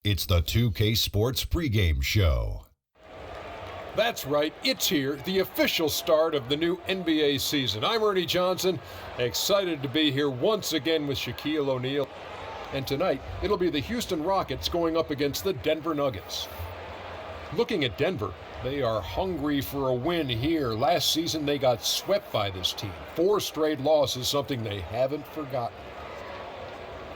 It's the 2K Sports pregame show. That's right, it's here, the official start of the new NBA season. I'm Ernie Johnson, excited to be here once again with Shaquille O'Neal. And tonight, it'll be the Houston Rockets going up against the Denver Nuggets. Looking at Denver, they are hungry for a win here. Last season, they got swept by this team. 4 straight losses, something they haven't forgotten.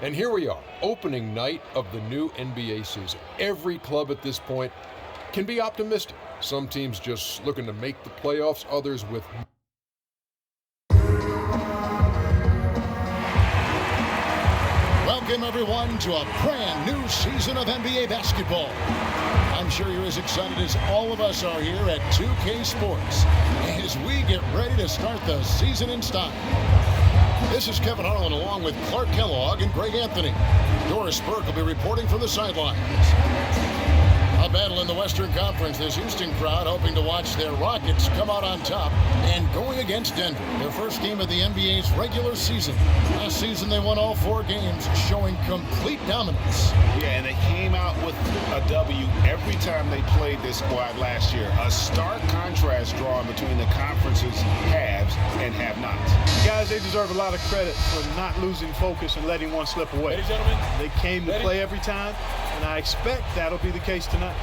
And here we are, opening night of the new NBA season. Every club at this point can be optimistic. Some teams just looking to make the playoffs, others with... Welcome, everyone, to a brand new season of NBA basketball. I'm sure you're as excited as all of us are here at 2K Sports as we get ready to start the season in style. This is Kevin Harlan along with Clark Kellogg and Greg Anthony. Doris Burke will be reporting from the sidelines. A battle in the Western Conference. This Houston crowd hoping to watch their Rockets come out on top and going against Denver. Their first game of the NBA's regular season. Last season they won all 4 games, showing complete dominance. Yeah, and they came out with a W every time they played this squad last year. A stark contrast drawn between the conference's haves and have-nots. Guys, they deserve a lot of credit for not losing focus and letting one slip away. Ladies and gentlemen, they came to play every time, and I expect that'll be the case tonight.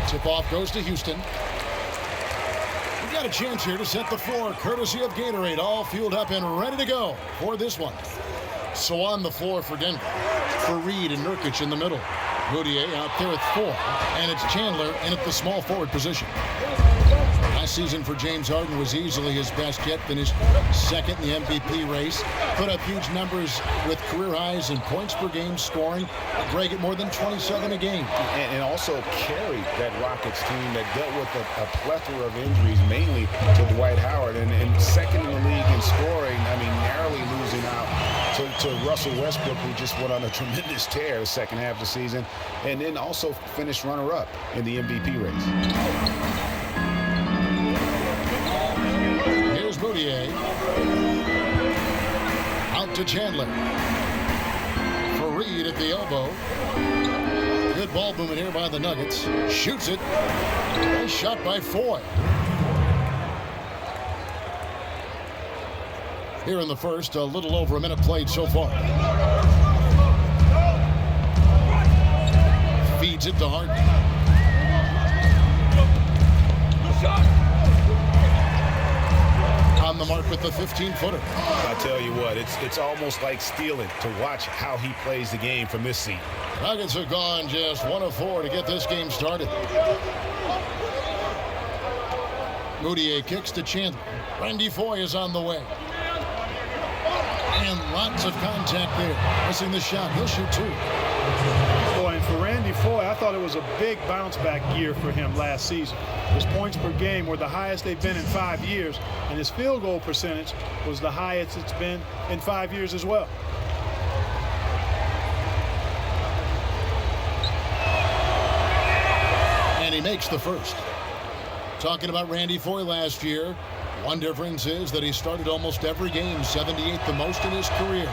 Tip-off goes to Houston. We've got a chance here to set the floor, courtesy of Gatorade, all fueled up and ready to go for this one. So on the floor for Denver, for Reed and Nurkic in the middle. Moutier out there at 4, and it's Chandler in at the small forward position. Last season for James Harden was easily his best yet, finished second in the MVP race. Put up huge numbers with career highs in points per game scoring. Greg at more than 27 a game. And also carried that Rockets team that dealt with a plethora of injuries, mainly to Dwight Howard. And second in the league in scoring, I mean, narrowly losing out to Russell Westbrook, who just went on a tremendous tear the second half of the season. And then also finished runner-up in the MVP race. Moutier out to Chandler for Reed at the elbow. Good ball movement here by the Nuggets. Shoots it. Nice shot by Foy. Here in the first, a little over a minute played so far. Feeds it to Harden. On the mark with the 15-footer. I tell you what, it's almost like stealing to watch how he plays the game from this seat. Nuggets have gone just 1 of 4 to get this game started. Moutier kicks to Chandler. Randy Foy is on the way. And lots of contact there. Missing the shot. He'll shoot 2. Boy, and for Randy Foy, I thought it was a big bounce-back year for him last season. His points per game were the highest they've been in 5 years, and his field goal percentage was the highest it's been in 5 years as well. And he makes the first. Talking about Randy Foy last year, one difference is that he started almost every game, 78 the most in his career.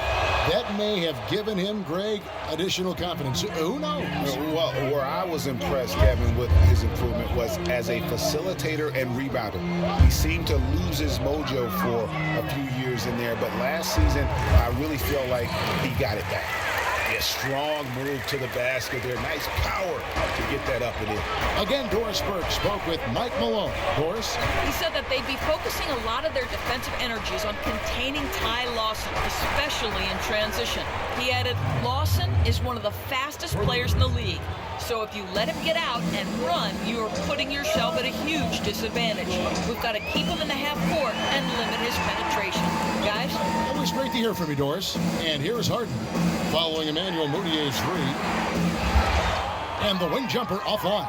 That may have given him, Greg, additional confidence. Who knows? Well, where I was impressed, Kevin, with his improvement was as a facilitator and rebounder. He seemed to lose his mojo for a few years in there, but last season, I really feel like he got it back. A strong move to the basket there. Nice power to get that up and in. Again, Doris Burke spoke with Mike Malone. Doris? He said that they'd be focusing a lot of their defensive energies on containing Ty Lawson, especially in transition. He added, Lawson is one of the fastest players in the league. So if you let him get out and run, you are putting yourself at a huge disadvantage. We've got to keep him in the half court and limit his penetration. Guys? Always great to hear from you, Doris. And here is Harden, following Emmanuel Moutier's 3. And the wing jumper offline.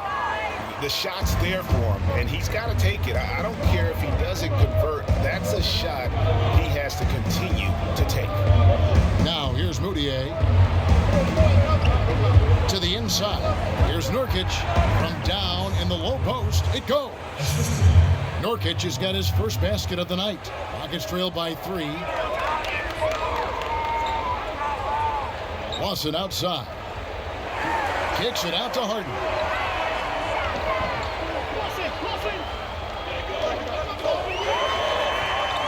The shot's there for him, and he's got to take it. I don't care if he doesn't convert. That's a shot he has to continue to take. Now, here's Moutier. To the inside. Here's Nurkic from down in the low post. It goes. Nurkic has got his first basket of the night. Rockets trail by 3. Lawson outside. Kicks it out to Harden.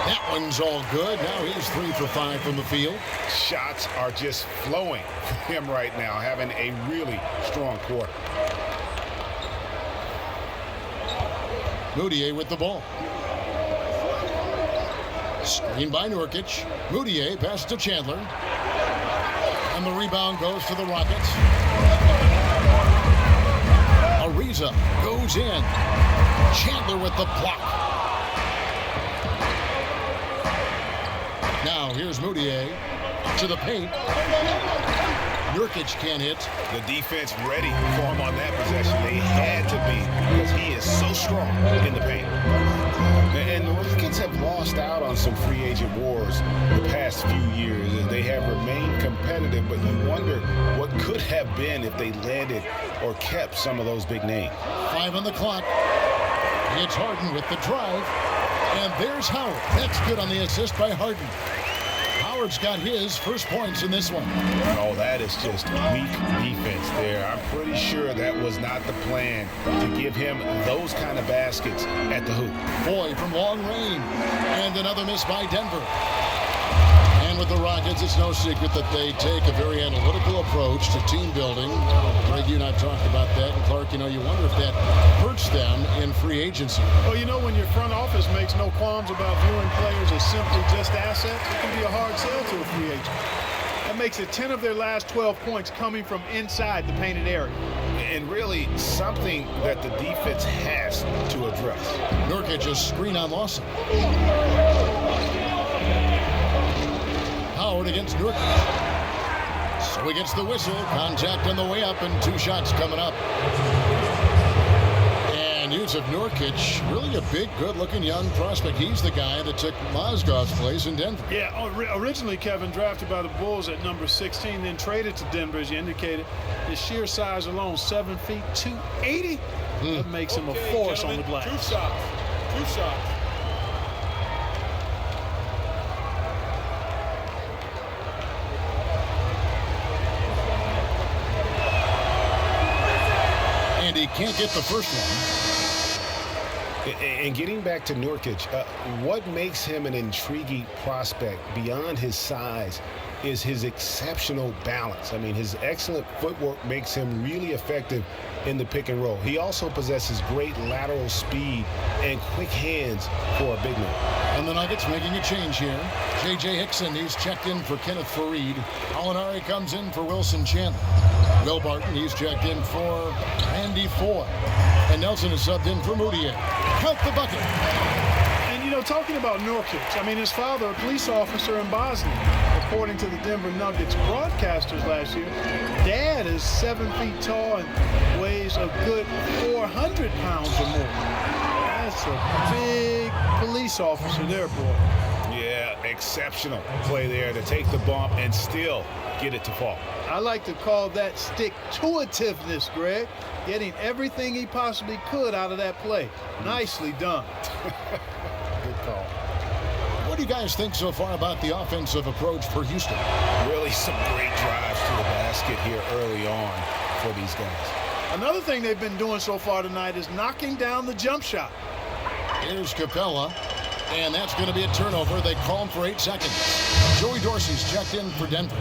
That one's all good. Now he's 3 for 5 from the field. Shots are just flowing for him right now, having a really strong quarter. Moutier with the ball. Screen by Nurkic. Moutier passes to Chandler. And the rebound goes to the Rockets. Ariza goes in. Chandler with the block. Now here's Moutier to the paint. Nurkic can't hit. The defense ready for him on that possession. They had to be, because he is so strong in the paint. And the Rockets have lost out on some free agent wars the past few years. They have remained competitive, but you wonder what could have been if they landed or kept some of those big names. 5 on the clock. It's Harden with the drive. And there's Howard. That's good on the assist by Harden. Howard's got his first points in this one. Oh, that is just weak defense there. I'm pretty sure that was not the plan to give him those kind of baskets at the hoop. Boy from long range. And another miss by Denver. And with the Rockets, it's no secret that they take a very analytical approach to team building. Greg, you and I talked about that. And Clark, you wonder if that hurts them in free agency. Well, when your front office makes no qualms about viewing players as simply just assets, it can be a hard sell to a free agent. That makes it 10 of their last 12 points coming from inside the painted area. And really something that the defense has to address. Nurkic a screen on Lawson. Howard against Nurkic. So he gets the whistle. Contact on the way up and 2 shots coming up. And Yusuf Nurkic, really a big, good-looking young prospect. He's the guy that took Mozgov's place in Denver. Yeah, originally, Kevin, drafted by the Bulls at number 16, then traded to Denver, as you indicated. His sheer size alone, 7 feet, 280. That makes him a force on the glass. 2 shots. 2 shots. And he can't get the first one. And getting back to Nurkic, what makes him an intriguing prospect beyond his size is his exceptional balance. I mean, his excellent footwork makes him really effective in the pick and roll. He also possesses great lateral speed and quick hands for a big man. And the Nuggets making a change here. J.J. Hickson, he's checked in for Kenneth Faried. Alinari comes in for Wilson Chandler. Will Barton, he's checked in for Randy Foy. And Nelson is subbed in for Moutier. Count the bucket. And, talking about Nurkic, his father, a police officer in Bosnia, according to the Denver Nuggets broadcasters last year. Dad is 7 feet tall and weighs a good 400 pounds or more. That's a big police officer there, boy. Yeah, exceptional play there to take the bump and still get it to fall. I like to call that stick-to-itiveness, Greg. Getting everything he possibly could out of that play. Nicely done. Good call. What do you guys think so far about the offensive approach for Houston? Really some great drives to the basket here early on for these guys. Another thing they've been doing so far tonight is knocking down the jump shot. Here's Capella, and that's going to be a turnover. They call him for 8 seconds. Joey Dorsey's checked in for Denver.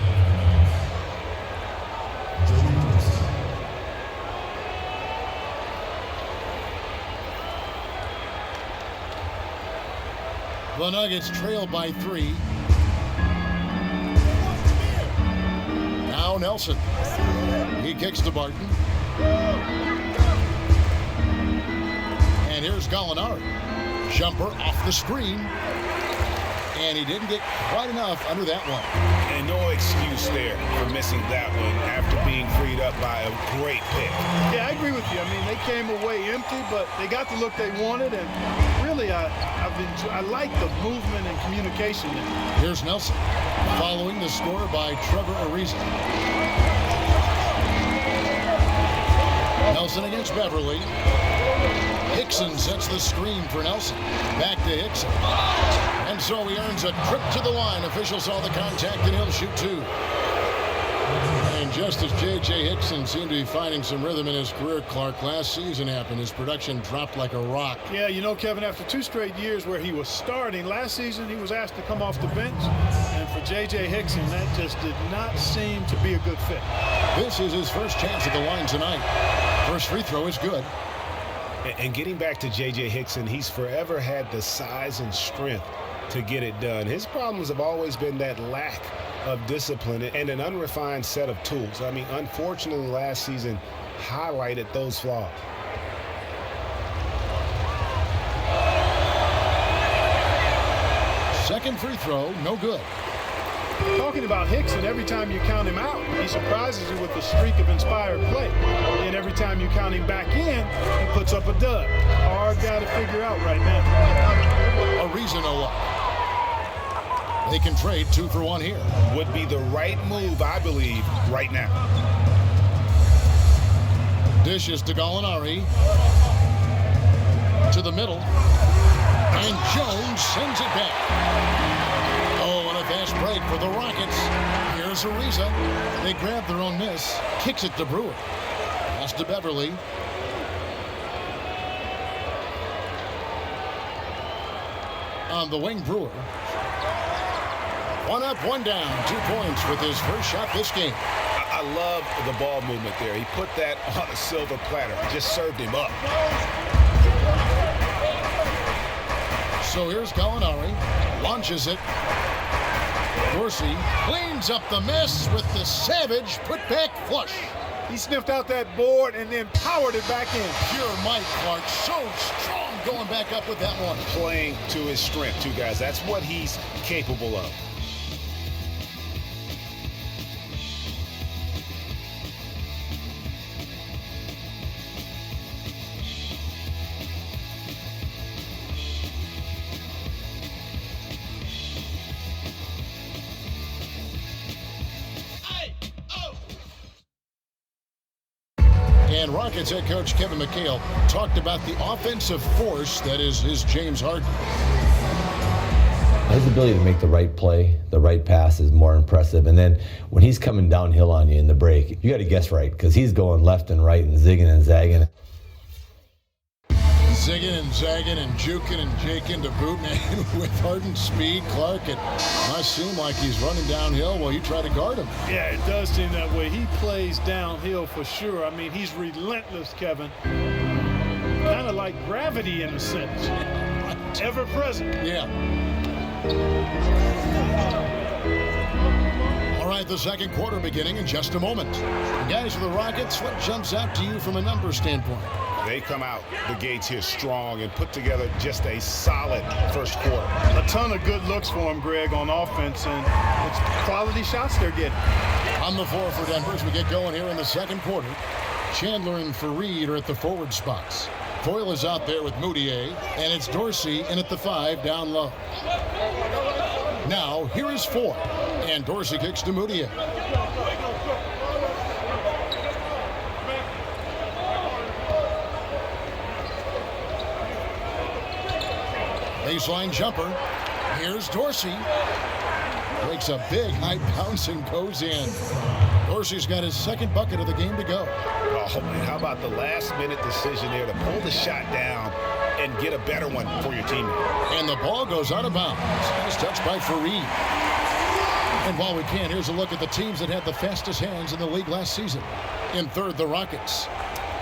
The Nuggets trail by 3. Now Nelson. He kicks to Barton. And here's Gallinari. Jumper off the screen. And he didn't get quite enough under that one. And no excuse there for missing that one after being freed up by a great pick. Yeah, I agree with you. They came away empty, but they got the look they wanted. And really, I like the movement and communication there. Here's Nelson, following the score by Trevor Ariza. Nelson against Beverly. Hickson sets the screen for Nelson. Back to Hickson. And so he earns a trip to the line. Officials saw the contact, and he'll shoot 2. And just as J.J. Hickson seemed to be finding some rhythm in his career, Clark, last season happened. His production dropped like a rock. Yeah, you know, Kevin, after 2 straight years where he was starting, last season he was asked to come off the bench. And for J.J. Hickson, that just did not seem to be a good fit. This is his first chance at the line tonight. First free throw is good. And getting back to J.J. Hickson, he's forever had the size and strength to get it done. His problems have always been that lack of discipline and an unrefined set of tools. I mean, unfortunately, last season highlighted those flaws. Second free throw, no good. Talking about Hickson, every time you count him out, he surprises you with a streak of inspired play. And every time you count him back in, he puts up a dud. Hard guy to figure out right now. A reason to look. They can trade 2 for 1 here. Would be the right move, I believe, right now. Dishes to Gallinari. To the middle. And Jones sends it back. Oh, and a fast break for the Rockets. Here's Ariza. They grab their own miss. Kicks it to Brewer. Pass to Beverly. On the wing, Brewer. 1 up, 1 down. 2 points with his first shot this game. I love the ball movement there. He put that on a silver platter. Just served him up. So here's Gallinari. Launches it. Dorsey cleans up the mess with the savage put-back flush. He sniffed out that board and then powered it back in. Pure Mike Clark, so strong going back up with that one. Playing to his strength, too, guys. That's what he's capable of. And Rockets head coach Kevin McHale talked about the offensive force that is James Harden. His ability to make the right play, the right pass is more impressive. And then when he's coming downhill on you in the break, you got to guess right because he's going left and right and zigging and zagging. Zigging and zagging and juking and jaking to boot, man. With Harden's speed, Clark, it must seem like he's running downhill while you try to guard him. Yeah, it does seem that way. He plays downhill for sure. I mean, he's relentless, Kevin. Kind of like gravity in a sense. Ever present. Yeah. All right, the second quarter beginning in just a moment. Guys of the Rockets, what jumps out to you from a numbers standpoint? They come out the gates here strong and put together just a solid first quarter. A ton of good looks for him, Greg, on offense, and it's quality shots they're getting. On the floor for Denver as we get going here in the second quarter. Chandler and Fareed are at the forward spots. Foyle is out there with Moutier, and it's Dorsey in at the 5 down low. Now, here is 4, and Dorsey kicks to Moutier. Baseline jumper. Here's Dorsey. Breaks a big high bounce and goes in. Dorsey's got his second bucket of the game to go. Oh, man, how about the last-minute decision there to pull the shot down and get a better one for your teammate. And the ball goes out of bounds. Nice touch by Fareed. And while we can, here's a look at the teams that had the fastest hands in the league last season. In third, the Rockets.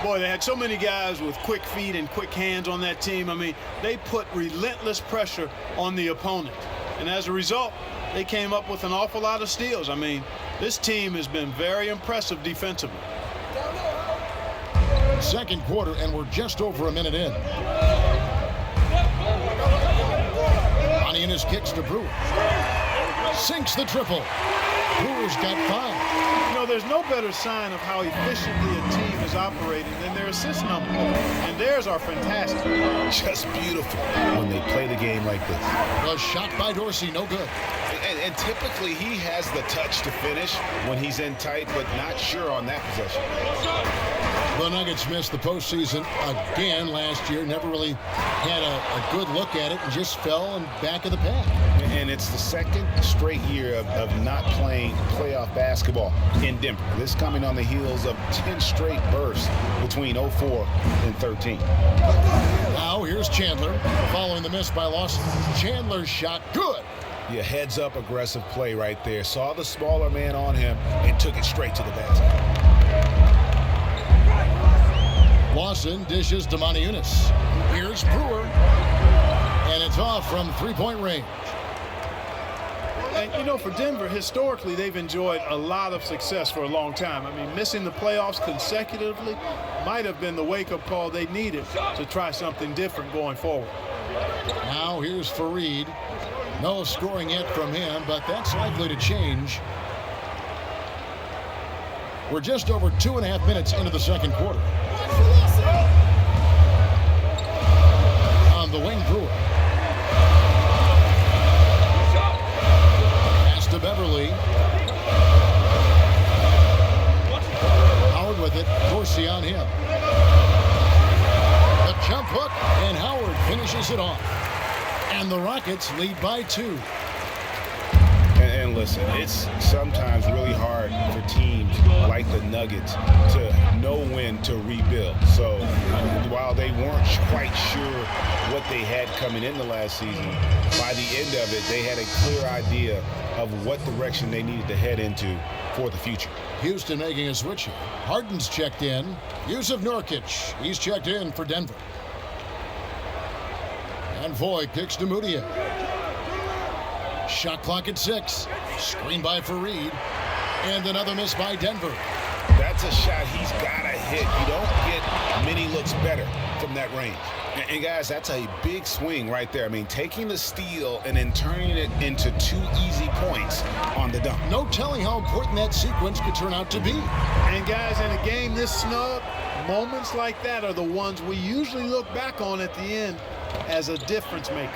Boy, they had so many guys with quick feet and quick hands on that team. I mean, they put relentless pressure on the opponent. And as a result, they came up with an awful lot of steals. I mean, this team has been very impressive defensively. Second quarter, and we're just over a minute in. Bonnie and his kicks to Brewer. Sinks the triple. Brewer's got 5. You know, there's no better sign of how efficiently a team is operating than their assist number. And theirs are fantastic. Just beautiful when they play the game like this. A shot by Dorsey, no good. And typically he has the touch to finish when he's in tight, but not sure on that possession. The Nuggets missed the postseason again last year. Never really had a good look at it and just fell in back of the pack. And it's the second straight year of not playing playoff basketball in Denver. This coming on the heels of 10 straight bursts between 04 and 13. Now here's Chandler following the miss by Lawson. Chandler's shot good. Yeah, heads up aggressive play right there. Saw the smaller man on him and took it straight to the basket. Lawson dishes to Moniunas. Here's Brewer. And it's off from three-point range. And, you know, for Denver, historically, they've enjoyed a lot of success for a long time. I mean, missing the playoffs consecutively might have been the wake-up call they needed to try something different going forward. Now here's Fareed. No scoring yet from him, but that's likely to change. We're just over 2.5 minutes into the second quarter. On the wing, Brewer. Pass to Beverly. Howard with it. Dorsey on him. The jump hook, and Howard finishes it off. And the Rockets lead by 2. And listen, it's sometimes really hard for teams like the Nuggets to know when to rebuild. So while they weren't quite sure what they had coming into last season, by the end of it, they had a clear idea of what direction they needed to head into for the future. Houston making a switch here. Harden's checked in. Yusuf Nurkic, he's checked in for Denver. And Voigt kicks to Moutier. Shot clock at 6. Screen by Fareed. And another miss by Denver. That's a shot he's got to hit. You don't get many looks better from that range. And guys, that's a big swing right there. I mean, taking the steal and then turning it into 2 easy points on the dunk. No telling how important that sequence could turn out to be. And guys, in a game this snug, moments like that are the ones we usually look back on at the end as a difference maker.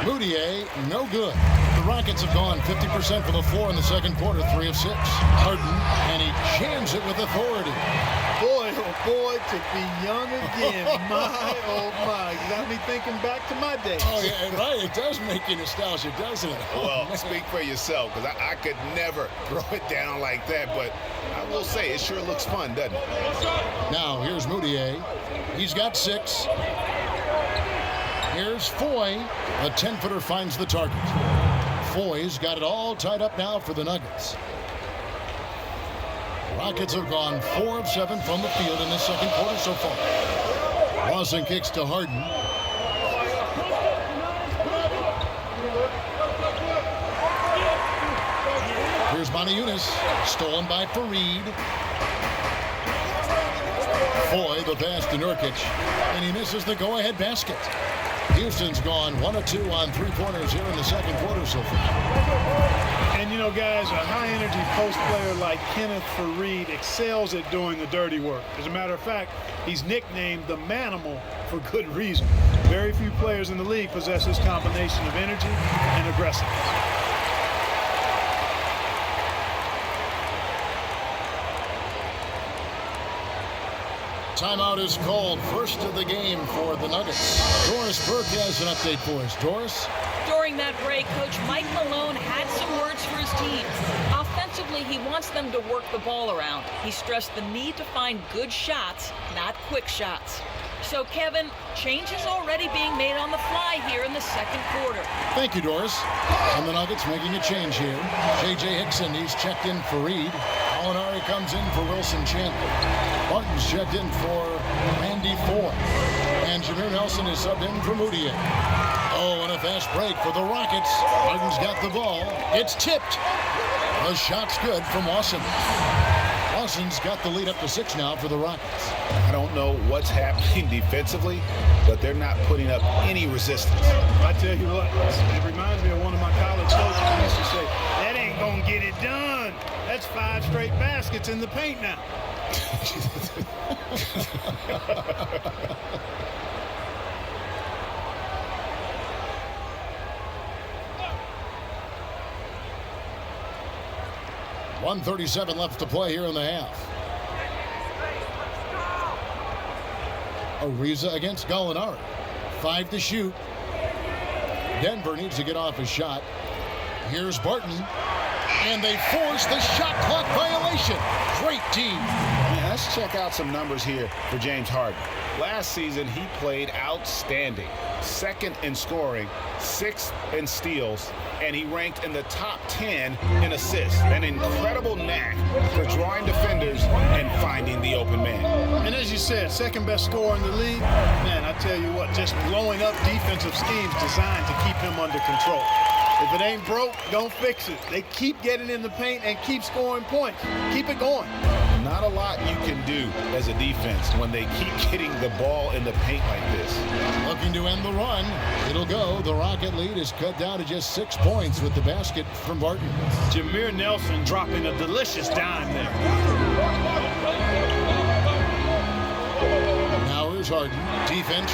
Moutier, no good. The Rockets have gone 50% from the floor in the second quarter, 3 of 6. Harden, and he jams it with authority. Boy, oh boy, to be young again. My, oh my. Got me thinking back to my days. Oh, yeah, right. It does make you nostalgic, doesn't it? Well, speak for yourself, because I could never throw it down like that, but I will say it sure looks fun, doesn't it? Now, here's Moutier. He's got 6. Here's Foy. A 10-footer finds the target. Foy's got it all tied up now for the Nuggets. Rockets have gone 4 of 7 from the field in this second quarter so far. Lawson kicks to Harden. Here's Moniunas, stolen by Fareed. Foy, the pass to Nurkic, and he misses the go-ahead basket. Houston's gone 1 of 2 on 3-pointers here in the second quarter so far. And you know, guys, a high-energy post player like Kenneth Fareed excels at doing the dirty work. As a matter of fact, he's nicknamed the Manimal for good reason. Very few players in the league possess this combination of energy and aggressiveness. Timeout is called. First of the game for the Nuggets. Doris Burke has an update for us. Doris? During that break, Coach Mike Malone had some words for his team. Offensively, he wants them to work the ball around. He stressed the need to find good shots, not quick shots. So, Kevin, changes already being made on the fly here in the second quarter. Thank you, Doris. And the Nuggets making a change here. J.J. Hickson, he's checked in for Reed. Molinari comes in for Wilson Chandler. Martin's checked in for Randy Ford. And Jameer Nelson is subbed in for Moutier. Oh, and a fast break for the Rockets. Harden's got the ball. It's tipped. The shot's good from Lawson. Lawson's got the lead up to 6 now for the Rockets. I don't know what's happening defensively, but they're not putting up any resistance. I tell you what, it reminds me of one of my college coaches who used to say, that ain't going to get it done. That's 5 straight baskets in the paint now. .137 left to play here in the half. Ariza against Gallinari. 5 to shoot. Denver needs to get off a shot. Here's Barton. And they force the shot clock violation. Great team. Yeah, let's check out some numbers here for James Harden. Last season, he played outstanding. Second in scoring, sixth in steals, and he ranked in the top 10 in assists. An incredible knack for drawing defenders and finding the open man. And as you said, second best scorer in the league. Man, I tell you what, just blowing up defensive schemes designed to keep him under control. If it ain't broke, don't fix it. They keep getting in the paint and keep scoring points. Keep it going. Not a lot you can do as a defense when they keep getting the ball in the paint like this. Looking to end the run. It'll go. The Rocket lead is cut down to just 6 points with the basket from Barton. Jameer Nelson dropping a delicious dime there. Now here's Harden. Defense.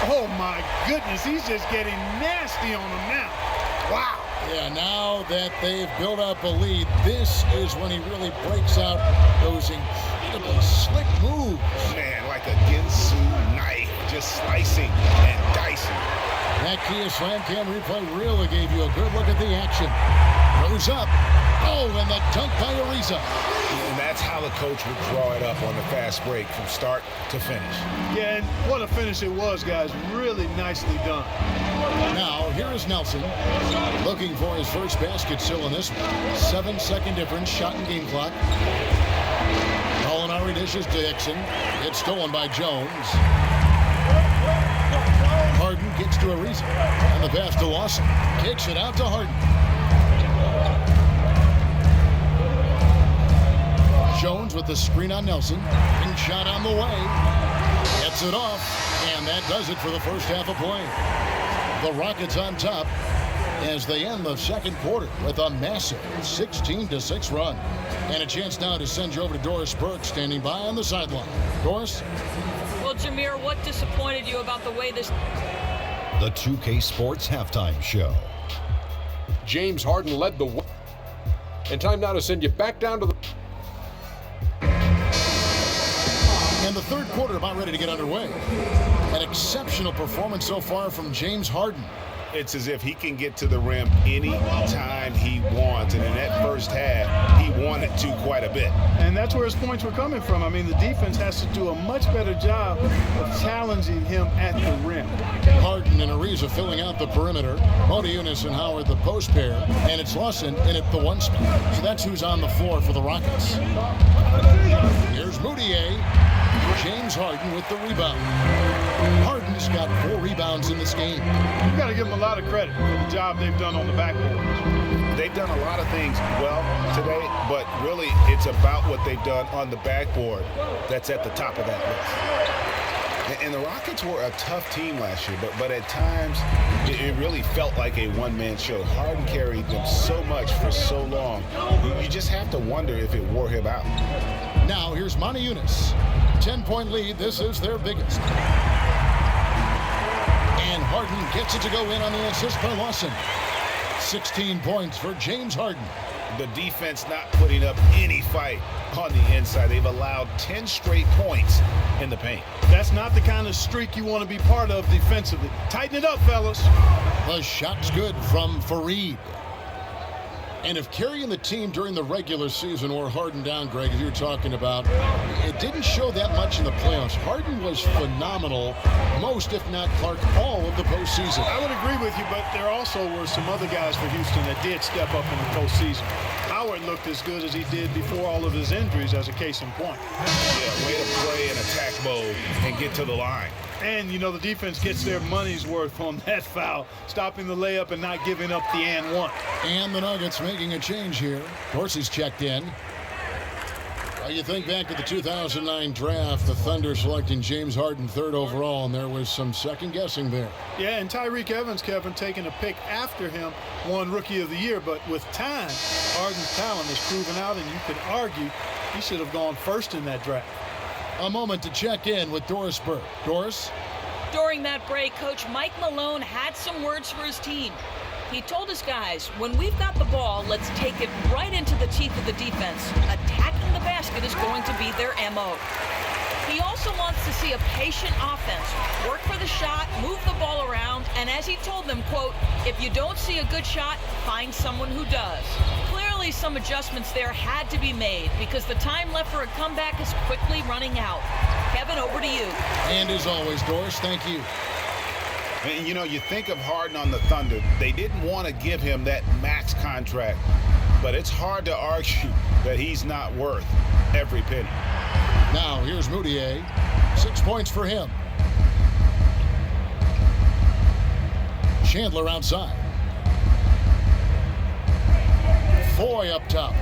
Oh, my goodness. He's just getting nasty on them now. Wow. Yeah, now that they've built up a lead, this is when he really breaks out those incredibly slick moves. Man, like a Ginsu knife, just slicing and dicing. That Kia Slam Cam replay really gave you a good look at the action. Goes up. Oh, and the dunk by Ariza. And that's how the coach would draw it up on the fast break from start to finish. Yeah, and what a finish it was, guys. Really nicely done. Now, here is Nelson looking for his first basket still in this one. 7-second difference, shot and game clock. Molinari dishes to Dixon. It's stolen by Jones. Harden gets to Ariza. And the pass to Lawson. Kicks it out to Harden. Jones with the screen on Nelson. Big shot on the way. Gets it off. And that does it for the first half of play. The Rockets on top as they end the second quarter with a massive 16-6 run. And a chance now to send you over to Doris Burke standing by on the sideline. Doris? Well, Jameer, what disappointed you about the way this... The 2K Sports Halftime Show. James Harden led the way. And time now to send you back down to the... And the third quarter about ready to get underway. An exceptional performance so far from James Harden. It's as if he can get to the rim any time he wants. And in that first half, he wanted to quite a bit. And that's where his points were coming from. I mean, the defense has to do a much better job of challenging him at the rim. Harden and Ariza filling out the perimeter. Modiunas and Howard the post pair. And it's Lawson in at the one spot. So that's who's on the floor for the Rockets. Here's Moutier. James Harden with the rebound. Harden's got 4 rebounds in this game. You got to give them a lot of credit for the job they've done on the backboard. They've done a lot of things well today, but really it's about what they've done on the backboard that's at the top of that list. And the Rockets were a tough team last year, but at times it really felt like a one-man show. Harden carried them so much for so long. You just have to wonder if it wore him out. Now here's Modiunas. 10-point lead. This is their biggest. And Harden gets it to go in on the assist by Lawson. 16 points for James Harden. The defense not putting up any fight on the inside. They've allowed 10 straight points in the paint. That's not the kind of streak you want to be part of defensively. Tighten it up, fellas. The shot's good from Fareed. And if carrying the team during the regular season wore Harden down, Greg, as you were talking about, it didn't show that much in the playoffs. Harden was phenomenal, most, if not Clark, all of the postseason. I would agree with you, but there also were some other guys for Houston that did step up in the postseason. Howard looked as good as he did before all of his injuries, as a case in point. Yeah, way to play in attack mode and get to the line. And, you know, the defense gets their money's worth on that foul, stopping the layup and not giving up the and one. And the Nuggets making a change here. Dorsey's checked in. You think back to the 2009 draft, the Thunder selecting James Harden 3rd overall, and there was some second guessing there. Yeah, and Tyreek Evans, Kevin, taking a pick after him, won Rookie of the Year. But with time, Harden's talent is proven out, and you could argue he should have gone first in that draft. A moment to check in with Doris Burke. Doris? During that break, Coach Mike Malone had some words for his team. He told his guys, when we've got the ball, let's take it right into the teeth of the defense. Attacking the basket is going to be their MO. He also wants to see a patient offense. Work for the shot, move the ball around, and as he told them, quote, if you don't see a good shot, find someone who does. Clearly some adjustments there had to be made because the time left for a comeback is quickly running out. Kevin, over to you. And as always, Doris, thank you. And, you know, you think of Harden on the Thunder. They didn't want to give him that max contract, but it's hard to argue that he's not worth every penny. Now, here's Moutier. 6 points for him. Chandler outside. Foy up top.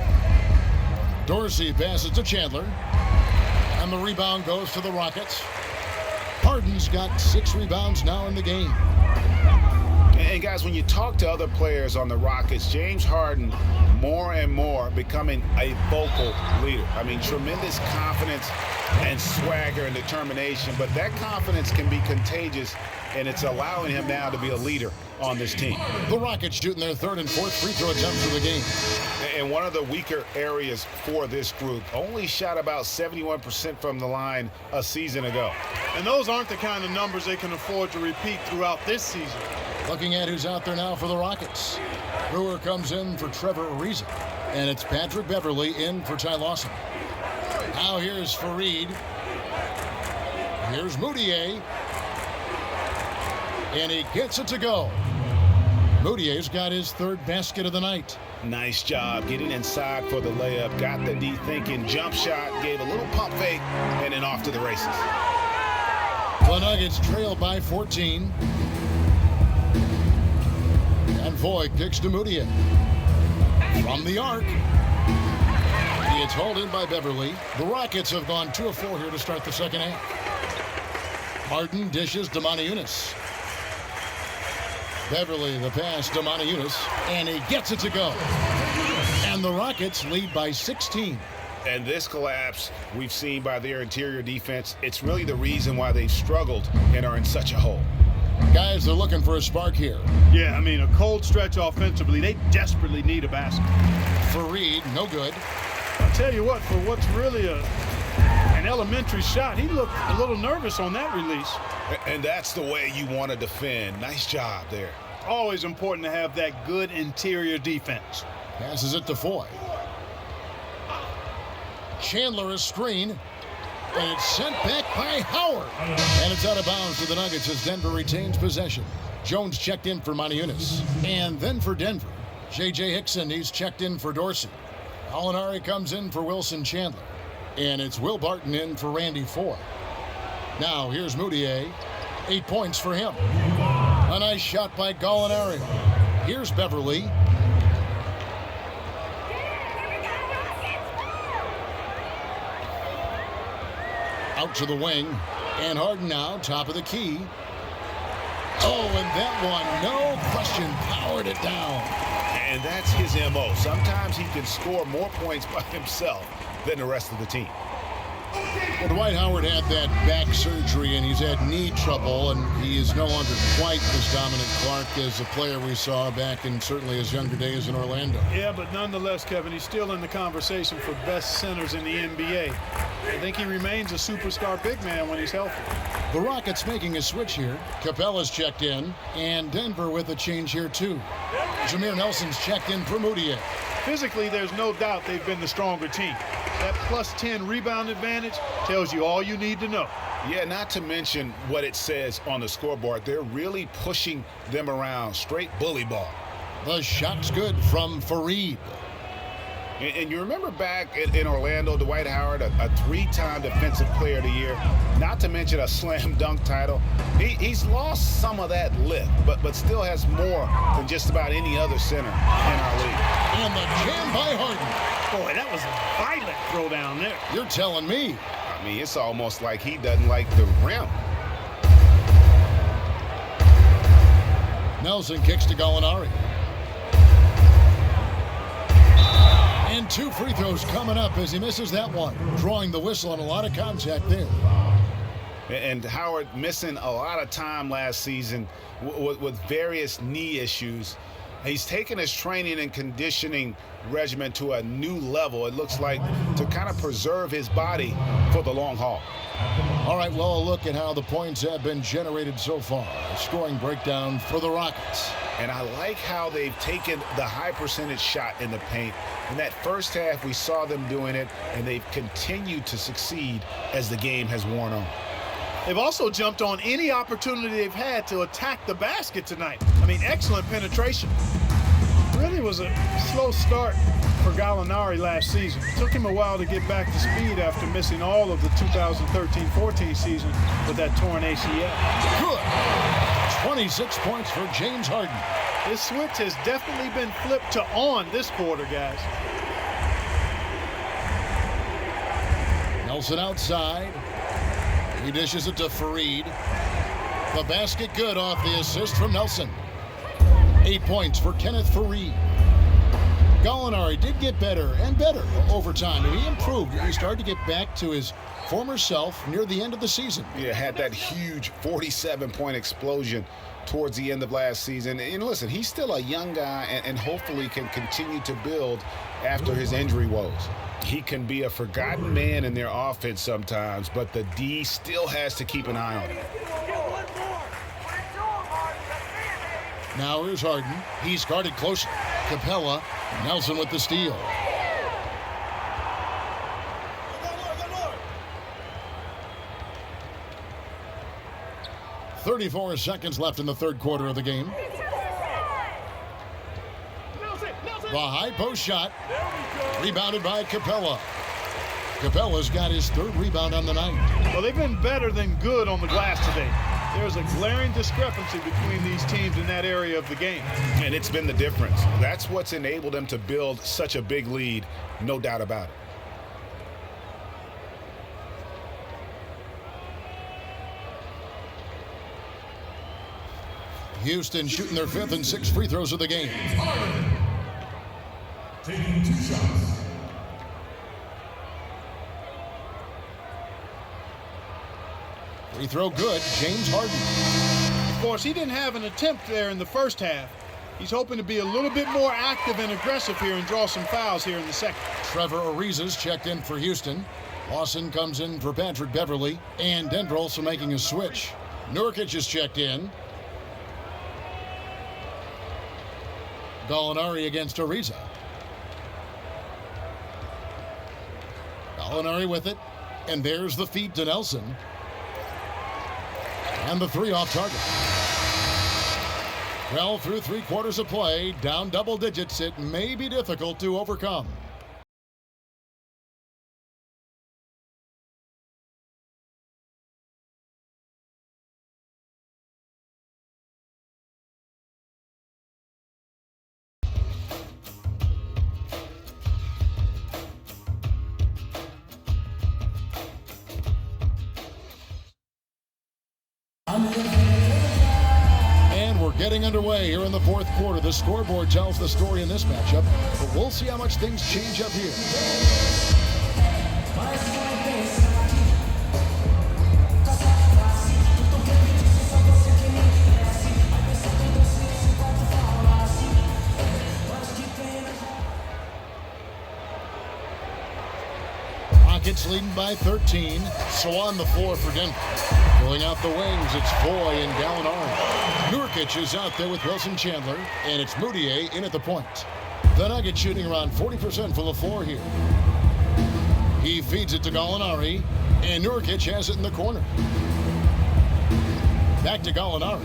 Dorsey passes to Chandler. And the rebound goes to the Rockets. Harden's got 6 rebounds now in the game. And guys, when you talk to other players on the Rockets, James Harden more and more becoming a vocal leader. I mean, tremendous confidence and swagger and determination, but that confidence can be contagious, and it's allowing him now to be a leader on this team. The Rockets shooting their 3rd and 4th free throw attempts of the game. And one of the weaker areas for this group, only shot about 71% from the line a season ago. And those aren't the kind of numbers they can afford to repeat throughout this season. Looking at who's out there now for the Rockets. Brewer comes in for Trevor Ariza. And it's Patrick Beverly in for Ty Lawson. Now here's Fareed. Here's Moutier. And he gets it to go. Moutier's got his 3rd basket of the night. Nice job getting inside for the layup. Got the deep thinking jump shot, gave a little pump fake, and then off to the races. The Nuggets trail by 14. And Foy kicks to Moutier. From the arc. He gets hauled in by Beverly. The Rockets have gone 2 of 4 here to start the second half. Harden dishes to Moniunas. Beverly the pass to Moniunas. And he gets it to go. And the Rockets lead by 16. And this collapse we've seen by their interior defense, it's really the reason why they've struggled and are in such a hole. Guys, they're looking for a spark here. Yeah, I mean, a cold stretch offensively. They desperately need a basket. Fareed, no good. I'll tell you what, for what's really an elementary shot, he looked a little nervous on that release. And that's the way you want to defend. Nice job there. Always important to have that good interior defense. Passes it to Foy. Chandler a screen. And it's sent back by Howard. And it's out of bounds to the Nuggets as Denver retains possession. Jones checked in for Moniunas. And then for Denver, J.J. Hickson, he's checked in for Dorsey. Alinari comes in for Wilson Chandler. And it's Will Barton in for Randy Foy. Now here's Moutier. 8 points for him. A nice shot by Gallinari. Here's Beverly. Out to the wing. And Harden now, top of the key. Oh, and that one, no question, powered it down. And that's his M.O. Sometimes he can score more points by himself than the rest of the team. Well, Dwight Howard had that back surgery, and he's had knee trouble, and he is no longer quite as dominant Clark as the player we saw back in certainly his younger days in Orlando. Yeah, but nonetheless, Kevin, he's still in the conversation for best centers in the NBA. I think he remains a superstar big man when he's healthy. The Rockets making a switch here. Capella's checked in, and Denver with a change here too. Jameer Nelson's checked in for Moutier. Physically, there's no doubt they've been the stronger team. That plus 10 rebound advantage tells you all you need to know. Yeah, not to mention what it says on the scoreboard. They're really pushing them around. Straight bully ball. The shot's good from Fareed. And you remember back in Orlando, Dwight Howard, a 3-time Defensive Player of the Year, not to mention a slam dunk title. He's lost some of that lift, but still has more than just about any other center in our league. And the jam by Harden. Boy, that was a violent throw down there. You're telling me. I mean, it's almost like he doesn't like the rim. Nelson kicks to Gallinari. And 2 free throws coming up as he misses that one. Drawing the whistle and a lot of contact there. And Howard missing a lot of time last season with various knee issues. He's taken his training and conditioning regimen to a new level, it looks like, to kind of preserve his body for the long haul. All right, well, a look at how the points have been generated so far. A scoring breakdown for the Rockets. And I like how they've taken the high percentage shot in the paint. In that first half, we saw them doing it, and they've continued to succeed as the game has worn on. They've also jumped on any opportunity they've had to attack the basket tonight. I mean, excellent penetration. Really was a slow start for Gallinari last season. It took him a while to get back to speed after missing all of the 2013-14 season with that torn ACL. Good. 26 points for James Harden. This switch has definitely been flipped to on this quarter, guys. Nelson outside. He dishes it to Fareed. The basket good off the assist from Nelson. 8 points for Kenneth Fareed. Gallinari did get better and better over time. He improved. He started to get back to his former self near the end of the season. Yeah, had that huge 47-point explosion towards the end of last season. And listen, he's still a young guy and hopefully can continue to build after his injury woes. He can be a forgotten man in their offense sometimes, but the D still has to keep an eye on him. Now here's Harden. He's guarded close. Capella. Nelson with the steal. "34 seconds left in the third quarter of the game. The high post shot. Rebounded by Capella. Capella's got his third rebound on the night. Well, they've been better than good on the glass today. There's a glaring discrepancy between these teams in that area of the game. And it's been the difference. That's what's enabled them to build such a big lead, no doubt about it. Houston shooting their fifth and sixth free throws of the game. Taking 2 shots. Free throw good. James Harden. Of course, he didn't have an attempt there in the first half. He's hoping to be a little bit more active and aggressive here and draw some fouls here in the second. Trevor Ariza's checked in for Houston. Lawson comes in for Patrick Beverly. And Denver also making a switch. Nurkic is checked in. Gallinari against Ariza. Gallinari with it. And there's the feed to Nelson. And the three off target. Well, through 3 quarters of play, down double digits, it may be difficult to overcome. And we're getting underway here in the fourth quarter. The scoreboard tells the story in this matchup, but we'll see how much things change up here. Rockets leading by 13. So on the floor for Denver. Going out the wings, it's Foy and Gallinari. Nurkic is out there with Wilson Chandler, and it's Moutier in at the point. The Nuggets shooting around 40% from the floor here. He feeds it to Gallinari, and Nurkic has it in the corner. Back to Gallinari.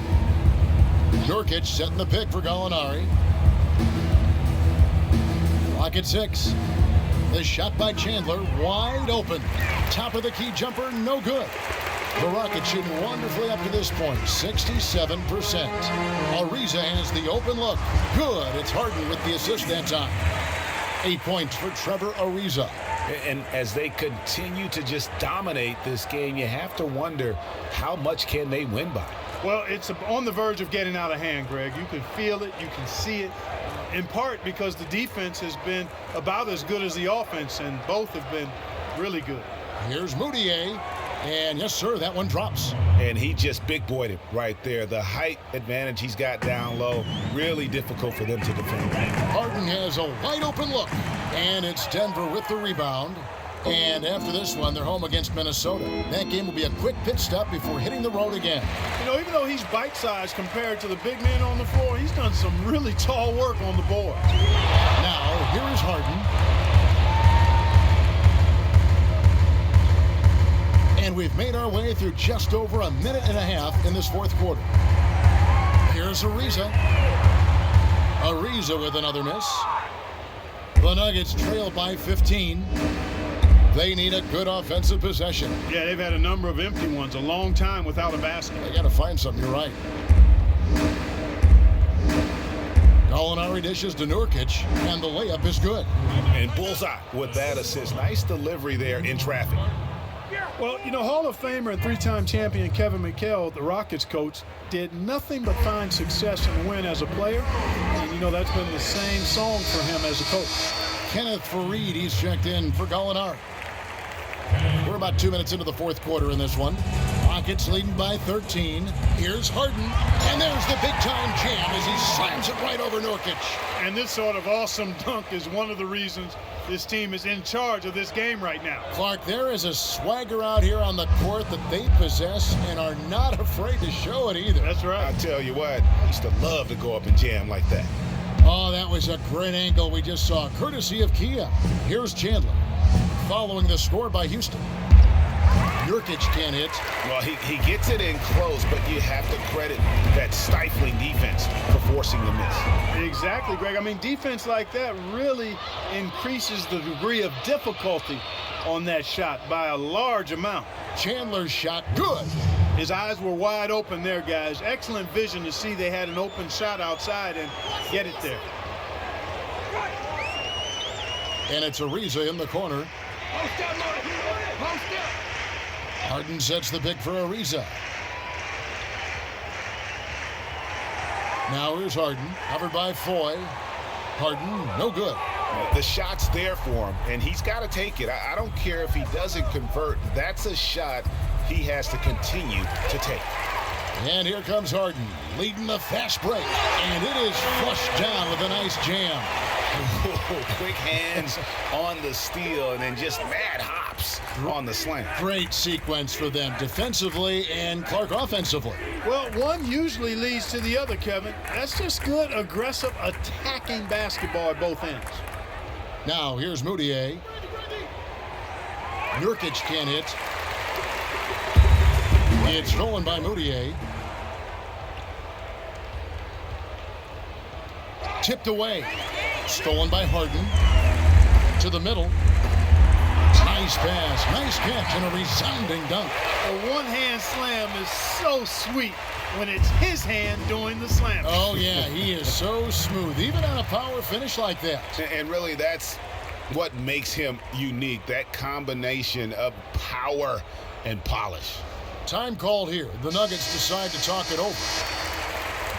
Nurkic setting the pick for Gallinari. Rocket 6. The shot by Chandler, wide open. Top of the key jumper, no good. The Rockets shooting wonderfully up to this point, 67%. Ariza has the open look. Good. It's Harden with the assist that time. 8 points for Trevor Ariza. And as they continue to just dominate this game, you have to wonder how much can they win by. Well, it's on the verge of getting out of hand, Greg. You can feel it. You can see it. In part because the defense has been about as good as the offense, and both have been really good. Here's Moutier. And yes, sir, that one drops. And he just big-boyed it right there. The height advantage he's got down low, really difficult for them to defend. Harden has a wide-open look. And it's Denver with the rebound. And after this one, they're home against Minnesota. That game will be a quick pit stop before hitting the road again. You know, even though he's bite-sized compared to the big men on the floor, he's done some really tall work on the boards. Now, here is Harden. And we've made our way through just over a minute and a half in this fourth quarter. Here's Ariza. Ariza with another miss. The Nuggets trail by 15. They need a good offensive possession. Yeah, they've had a number of empty ones, a long time without a basket. They got to find something, you're right. Gallinari dishes to Nurkic, and the layup is good. And bullseye with that assist. Nice delivery there in traffic. Well, you know, Hall of Famer and three-time champion Kevin McHale, the Rockets coach, did nothing but find success and win as a player. And, you know, that's been the same song for him as a coach. Kenneth Faried, he's checked in for Gallinari. We're about 2 minutes into the fourth quarter in this one. Rockets leading by 13. Here's Harden, and there's the big-time jam as he slams it right over Nurkic. And this sort of awesome dunk is one of the reasons this team is in charge of this game right now. Clark, there is a swagger out here on the court that they possess and are not afraid to show it either. That's right. I tell you what, I used to love to go up and jam like that. Oh, that was a great angle we just saw, courtesy of Kia. Here's Chandler, following the score by Houston. Nurkic can't hit. Well, he gets it in close, but you have to credit that stifling defense for forcing the miss. Exactly, Greg. I mean, defense like that really increases the degree of difficulty on that shot by a large amount. Chandler's shot, good. His eyes were wide open there, guys. Excellent vision to see they had an open shot outside and get it there. And it's Ariza in the corner. Harden sets the pick for Ariza. Now here's Harden, covered by Foy. Harden, no good. The shot's there for him, and he's got to take it. I don't care if he doesn't convert. That's a shot he has to continue to take. And here comes Harden, leading the fast break. And it is flushed down with a nice jam. Quick hands on the steal, and then just mad hops on the slam. Great sequence for them defensively and Clark offensively. Well, one usually leads to the other, Kevin. That's just good, aggressive, attacking basketball at both ends. Now, here's Moutier. Nurkic can't hit. It's stolen by Moutier. Tipped away. Stolen by Harden. To the middle. Nice pass. Nice catch and a resounding dunk. A one-hand slam is so sweet when it's his hand doing the slam. Oh, yeah, he is so smooth, even on a power finish like that. And really, that's what makes him unique, that combination of power and polish. Time called here. The Nuggets decide to talk it over.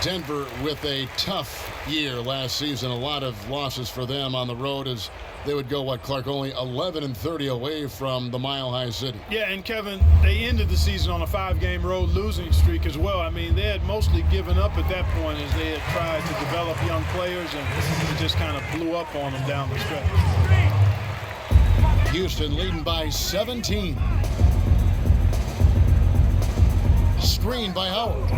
Denver with a tough year last season. A lot of losses for them on the road as they would go, Clark, only 11-30 away from the Mile High City. Yeah, and Kevin, they ended the season on a 5-game road losing streak as well. I mean, they had mostly given up at that point as they had tried to develop young players, and it just kind of blew up on them down the stretch. Houston leading by 17. Screen by Howard.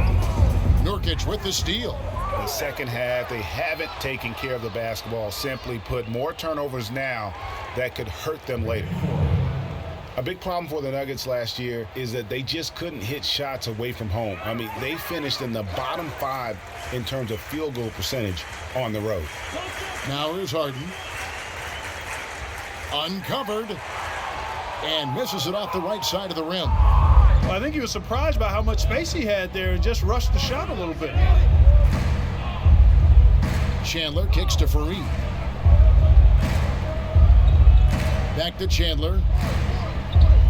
Nurkic with the steal. The second half, they haven't taken care of the basketball. Simply put, more turnovers now that could hurt them later. A big problem for the Nuggets last year is that they just couldn't hit shots away from home. I mean, they finished in the bottom 5 in terms of field goal percentage on the road. Now here's Harden. Uncovered. And misses it off the right side of the rim. Well, I think he was surprised by how much space he had there and just rushed the shot a little bit. Chandler kicks to Faried. Back to Chandler.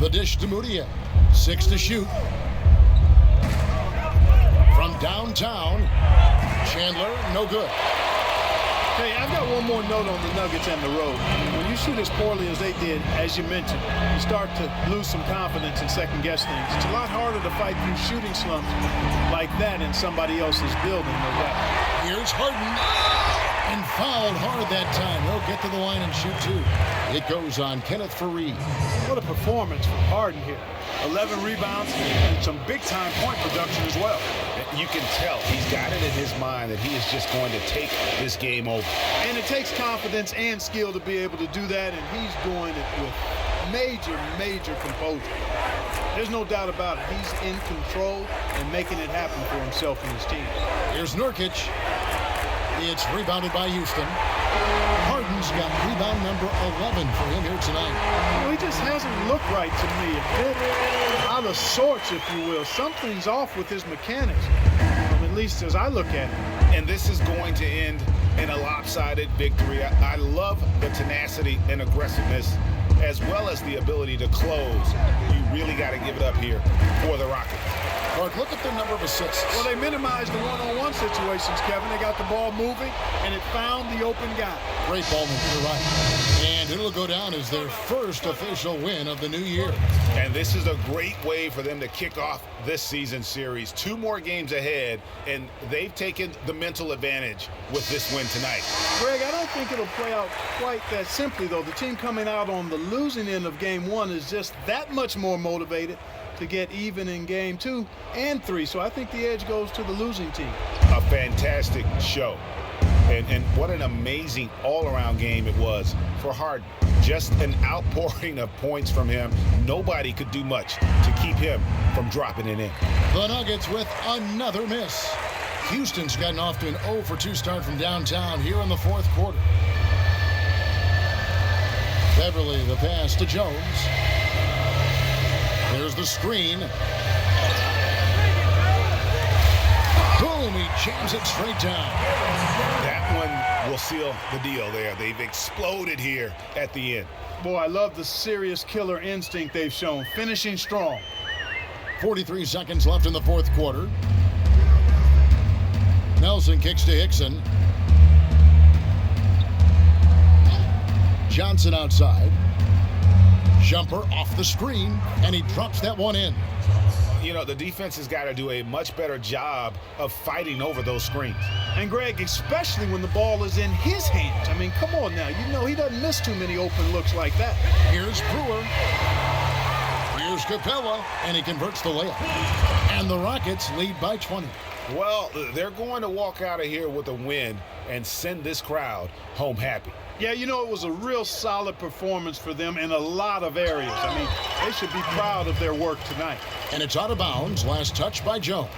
The dish to Moutier. 6 to shoot. From downtown, Chandler, no good. Hey, I've got one more note on the Nuggets and the road. When you shoot as poorly as they did, as you mentioned, you start to lose some confidence and second-guess things. It's a lot harder to fight through shooting slumps like that in somebody else's building, no doubt. Here's Harden. And fouled hard that time. He'll get to the line and shoot two. It goes on Kenneth Faried. What a performance from Harden here. 11 rebounds and some big-time point production as well. You can tell he's got it in his mind that he is just going to take this game over. And it takes confidence and skill to be able to do that, and he's doing it with major composure. There's no doubt about it. He's in control and making it happen for himself and his team. Here's Nurkic. It's rebounded by Houston. Harden's got rebound number 11 for him here tonight. You know, he just hasn't looked right to me. A bit out of sorts, if you will. Something's off with his mechanics, at least as I look at it. And this is going to end in a lopsided victory. I love the tenacity and aggressiveness, as well as the ability to close. You really got to give it up here for the Rockets. Mark, look at the number of assists. Well, they minimized the one-on-one situations, Kevin. They got the ball moving, and it found the open guy. Great ball move, you're right. And it'll go down as their first official win of the new year. And this is a great way for them to kick off this season series. 2 more games ahead, and they've taken the mental advantage with this win tonight. Greg, I don't think it'll play out quite that simply, though. The team coming out on the losing end of game 1 is just that much more motivated to get even in game 2 and 3. So I think the edge goes to the losing team. A fantastic show. And what an amazing all-around game it was for Harden. Just an outpouring of points from him. Nobody could do much to keep him from dropping it in. The Nuggets with another miss. Houston's gotten off to an 0-for-2 start from downtown here in the fourth quarter. Beverly, the pass to Jones. There's the screen. Boom, he jams it straight down. That one will seal the deal there. They've exploded here at the end. Boy, I love the serious killer instinct they've shown, finishing strong. 43 seconds left in the fourth quarter. Nelson kicks to Hickson. Johnson outside. Jumper off the screen, and he drops that one in. You know, the defense has got to do a much better job of fighting over those screens. And Greg, especially when the ball is in his hands. I mean, come on now. You know he doesn't miss too many open looks like that. Here's Brewer. Here's Capella, and he converts the layup. And the Rockets lead by 20. Well, they're going to walk out of here with a win and send this crowd home happy. Yeah, you know, it was a real solid performance for them in a lot of areas. I mean, they should be proud of their work tonight. And it's out of bounds. Last touch by Jones.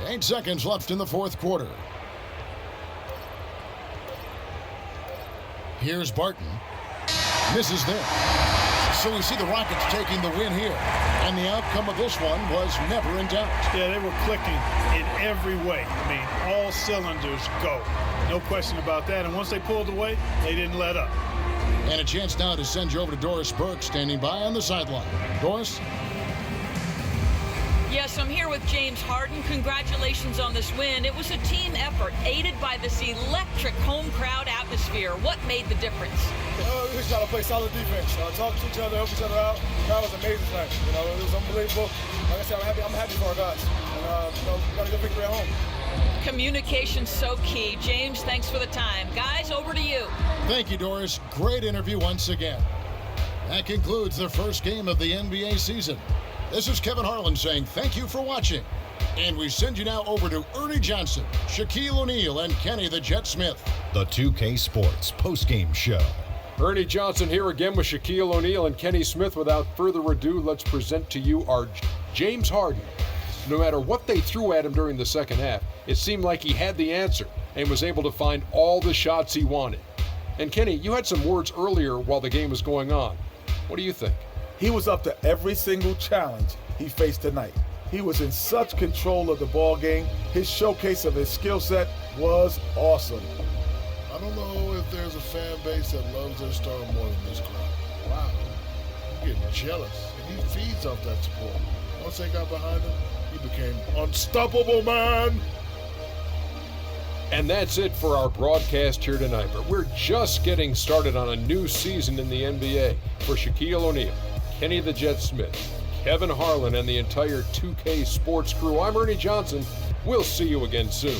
Eight seconds left in the fourth quarter. Here's Barton. Misses there. So we see the Rockets taking the win here. And the outcome of this one was never in doubt. Yeah, they were clicking in every way. I mean, all cylinders go. No question about that. And once they pulled away, they didn't let up. And a chance now to send you over to Doris Burke, standing by on the sideline. Doris? Yes, I'm here with James Harden. Congratulations on this win. It was a team effort, aided by this electric home crowd atmosphere. What made the difference? We just try to play solid defense. Talk to each other, help each other out. That was amazing tonight. You know, it was unbelievable. Like I said, I'm happy for our guys. And, you know, we got a good victory at home. Communication's so key. James, thanks for the time. Guys, over to you. Thank you, Doris. Great interview once again. That concludes the first game of the NBA season. This is Kevin Harlan saying thank you for watching. And we send you now over to Ernie Johnson, Shaquille O'Neal, and Kenny the Jet Smith. The 2K Sports postgame show. Ernie Johnson here again with Shaquille O'Neal and Kenny Smith. Without further ado, let's present to you our James Harden. No matter what they threw at him during the second half, it seemed like he had the answer and was able to find all the shots he wanted. And Kenny, you had some words earlier while the game was going on. What do you think? He was up to every single challenge he faced tonight. He was in such control of the ball game. His showcase of his skill set was awesome. I don't know if there's a fan base that loves their star more than this crowd. Wow, I'm getting jealous, and he feeds off that support. Once they got behind him, he became unstoppable, man. And that's it for our broadcast here tonight. But we're just getting started on a new season in the NBA. For Shaquille O'Neal, Kenny the Jet Smith, Kevin Harlan, and the entire 2K Sports crew, I'm Ernie Johnson. We'll see you again soon.